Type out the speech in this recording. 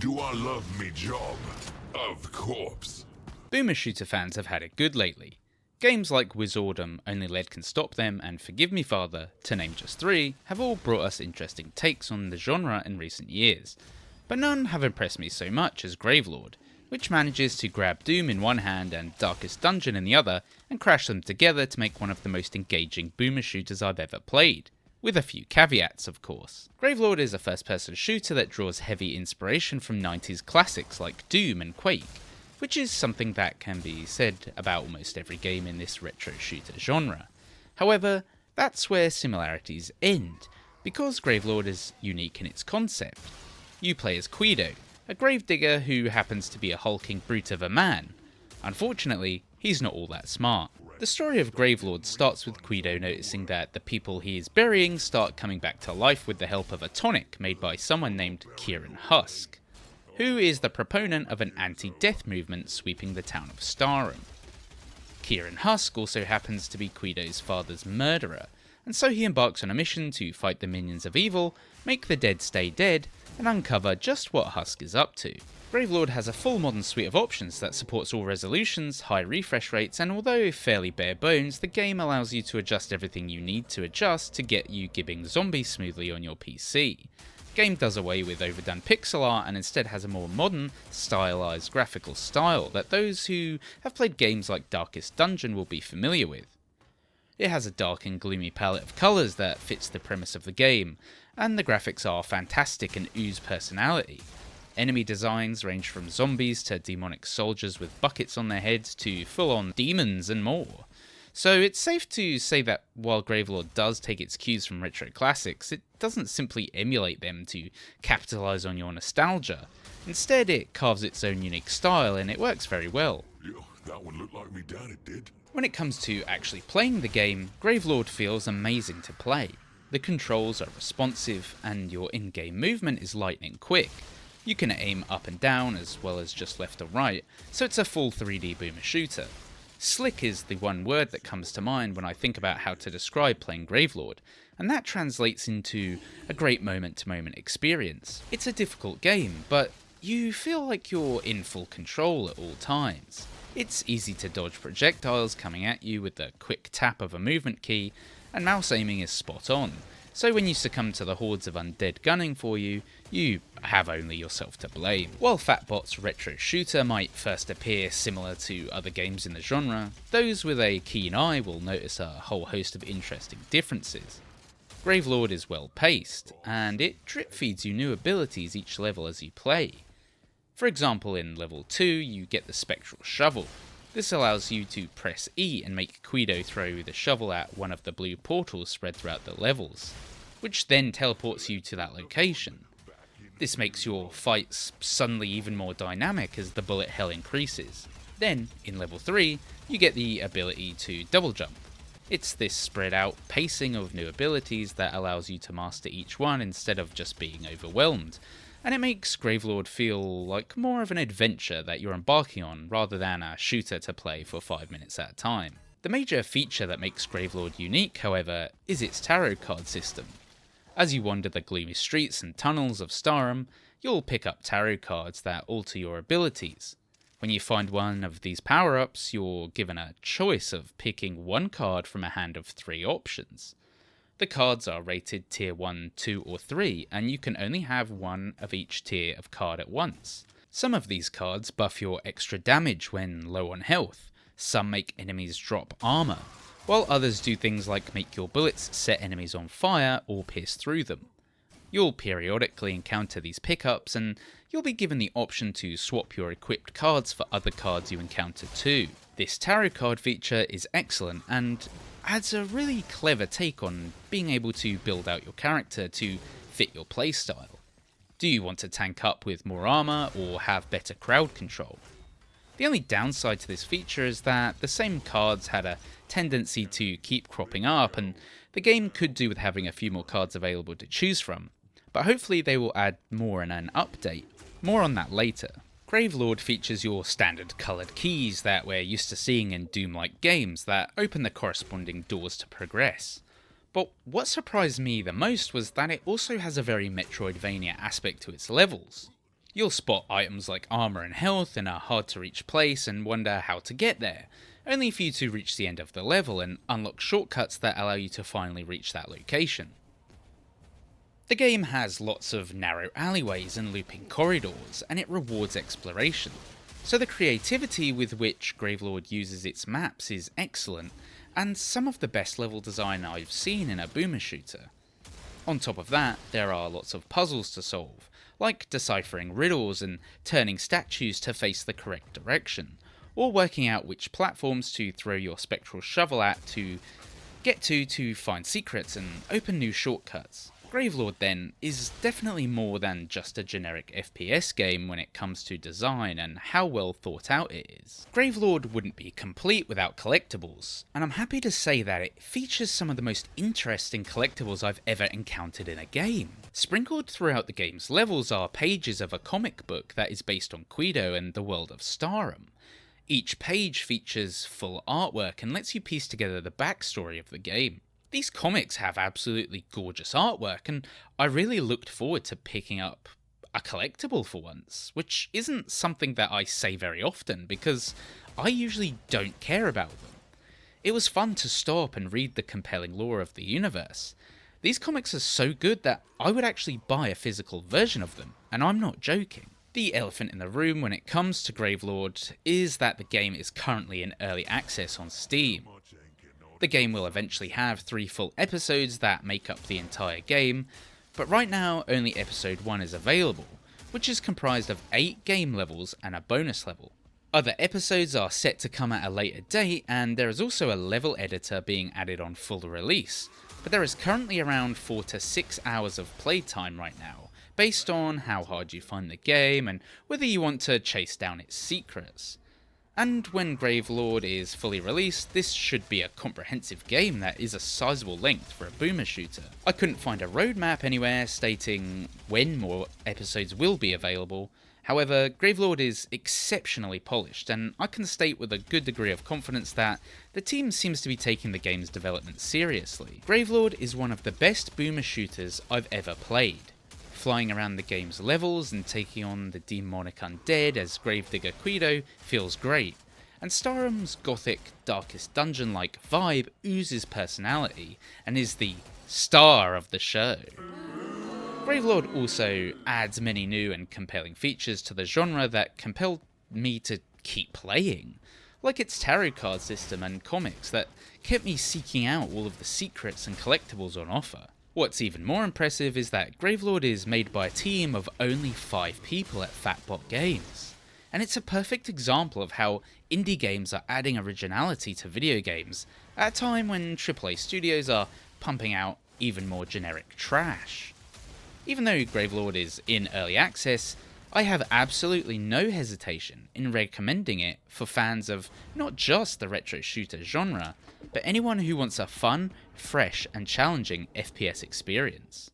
Do I love me job? Of course. Boomer shooter fans have had it good lately. Games like Wizardom, Only Lead Can Stop Them, and Forgive Me Father, to name just three, have all brought us interesting takes on the genre in recent years. But none have impressed me so much as Gravelord, which manages to grab Doom in one hand and Darkest Dungeon in the other, and crash them together to make one of the most engaging boomer shooters I've ever played. With a few caveats, of course. Gravelord is a first-person shooter that draws heavy inspiration from 90s classics like Doom and Quake, which is something that can be said about almost every game in this retro shooter genre. However, that's where similarities end, because Gravelord is unique in its concept. You play as Guido, a gravedigger who happens to be a hulking brute of a man. Unfortunately, he's not all that smart. The story of Gravelord starts with Guido noticing that the people he is burying start coming back to life with the help of a tonic made by someone named Kieran Husk, who is the proponent of an anti-death movement sweeping the town of Starum. Kieran Husk also happens to be Guido's father's murderer, and so he embarks on a mission to fight the minions of evil, make the dead stay dead, and uncover just what Husk is up to. Gravelord has a full modern suite of options that supports all resolutions, high refresh rates, and although fairly bare bones, the game allows you to adjust everything you need to adjust to get you gibbing zombies smoothly on your PC. The game does away with overdone pixel art and instead has a more modern, stylized graphical style that those who have played games like Darkest Dungeon will be familiar with. It has a dark and gloomy palette of colours that fits the premise of the game, and the graphics are fantastic and ooze personality. Enemy designs range from zombies to demonic soldiers with buckets on their heads to full-on demons and more. So it's safe to say that while Gravelord does take its cues from retro classics, it doesn't simply emulate them to capitalise on your nostalgia. Instead, it carves its own unique style and it works very well. Yeah, that one looked like me dad, it did. When it comes to actually playing the game, Gravelord feels amazing to play. The controls are responsive and your in-game movement is lightning quick. You can aim up and down as well as just left or right, so it's a full 3D boomer shooter. Slick is the one word that comes to mind when I think about how to describe playing Gravelord, and that translates into a great moment-to-moment experience. It's a difficult game, but you feel like you're in full control at all times. It's easy to dodge projectiles coming at you with the quick tap of a movement key, and mouse aiming is spot on. So when you succumb to the hordes of undead gunning for you, you have only yourself to blame. While Fatbot's retro shooter might first appear similar to other games in the genre, those with a keen eye will notice a whole host of interesting differences. Gravelord is well paced, and it drip feeds you new abilities each level as you play. For example, in level 2 you get the Spectral Shovel. This allows you to press E and make Guido throw the shovel at one of the blue portals spread throughout the levels, which then teleports you to that location. This makes your fights suddenly even more dynamic as the bullet hell increases. Then, in level 3, you get the ability to double jump. It's this spread out pacing of new abilities that allows you to master each one instead of just being overwhelmed, and it makes Gravelord feel like more of an adventure that you're embarking on rather than a shooter to play for 5 minutes at a time. The major feature that makes Gravelord unique, however, is its tarot card system. As you wander the gloomy streets and tunnels of Starum, you'll pick up tarot cards that alter your abilities. When you find one of these power-ups, you're given a choice of picking one card from a hand of 3 options. The cards are rated tier 1, 2 or 3, and you can only have one of each tier of card at once. Some of these cards buff your extra damage when low on health, some make enemies drop armor, while others do things like make your bullets set enemies on fire or pierce through them. You'll periodically encounter these pickups, and you'll be given the option to swap your equipped cards for other cards you encounter too. This tarot card feature is excellent and adds a really clever take on being able to build out your character to fit your playstyle. Do you want to tank up with more armor or have better crowd control? The only downside to this feature is that the same cards had a tendency to keep cropping up, and the game could do with having a few more cards available to choose from, but hopefully they will add more in an update. More on that later. Gravelord features your standard coloured keys that we're used to seeing in Doom-like games that open the corresponding doors to progress. But what surprised me the most was that it also has a very Metroidvania aspect to its levels. You'll spot items like armor and health in a hard to reach place and wonder how to get there, only for you to reach the end of the level and unlock shortcuts that allow you to finally reach that location. The game has lots of narrow alleyways and looping corridors, and it rewards exploration, so the creativity with which Gravelord uses its maps is excellent, and some of the best level design I've seen in a boomer shooter. On top of that, there are lots of puzzles to solve, like deciphering riddles and turning statues to face the correct direction, or working out which platforms to throw your spectral shovel at to get to find secrets and open new shortcuts. Gravelord then is definitely more than just a generic FPS game when it comes to design and how well thought out it is. Gravelord wouldn't be complete without collectibles, and I'm happy to say that it features some of the most interesting collectibles I've ever encountered in a game. Sprinkled throughout the game's levels are pages of a comic book that is based on Guido and the world of Starum. Each page features full artwork and lets you piece together the backstory of the game. These comics have absolutely gorgeous artwork, and I really looked forward to picking up a collectible for once, which isn't something that I say very often because I usually don't care about them. It was fun to stop and read the compelling lore of the universe. These comics are so good that I would actually buy a physical version of them, and I'm not joking. The elephant in the room when it comes to Gravelord is that the game is currently in early access on Steam. The game will eventually have 3 full episodes that make up the entire game, but right now only episode 1 is available, which is comprised of 8 game levels and a bonus level. Other episodes are set to come at a later date, and there is also a level editor being added on full release, but there is currently around 4 to 6 hours of playtime right now, based on how hard you find the game and whether you want to chase down its secrets. And when Gravelord is fully released, this should be a comprehensive game that is a sizable length for a boomer shooter. I couldn't find a roadmap anywhere stating when more episodes will be available. However, Gravelord is exceptionally polished, and I can state with a good degree of confidence that the team seems to be taking the game's development seriously. Gravelord is one of the best boomer shooters I've ever played. Flying around the game's levels and taking on the demonic undead as Gravedigger Guido feels great, and Starum's gothic, darkest dungeon-like vibe oozes personality and is the star of the show. Gravelord also adds many new and compelling features to the genre that compelled me to keep playing, like its tarot card system and comics that kept me seeking out all of the secrets and collectibles on offer. What's even more impressive is that Gravelord is made by a team of only 5 people at Fatbot Games, and it's a perfect example of how indie games are adding originality to video games at a time when AAA studios are pumping out even more generic trash. Even though Gravelord is in early access, I have absolutely no hesitation in recommending it for fans of not just the retro shooter genre, but anyone who wants a fun, fresh, and challenging FPS experience.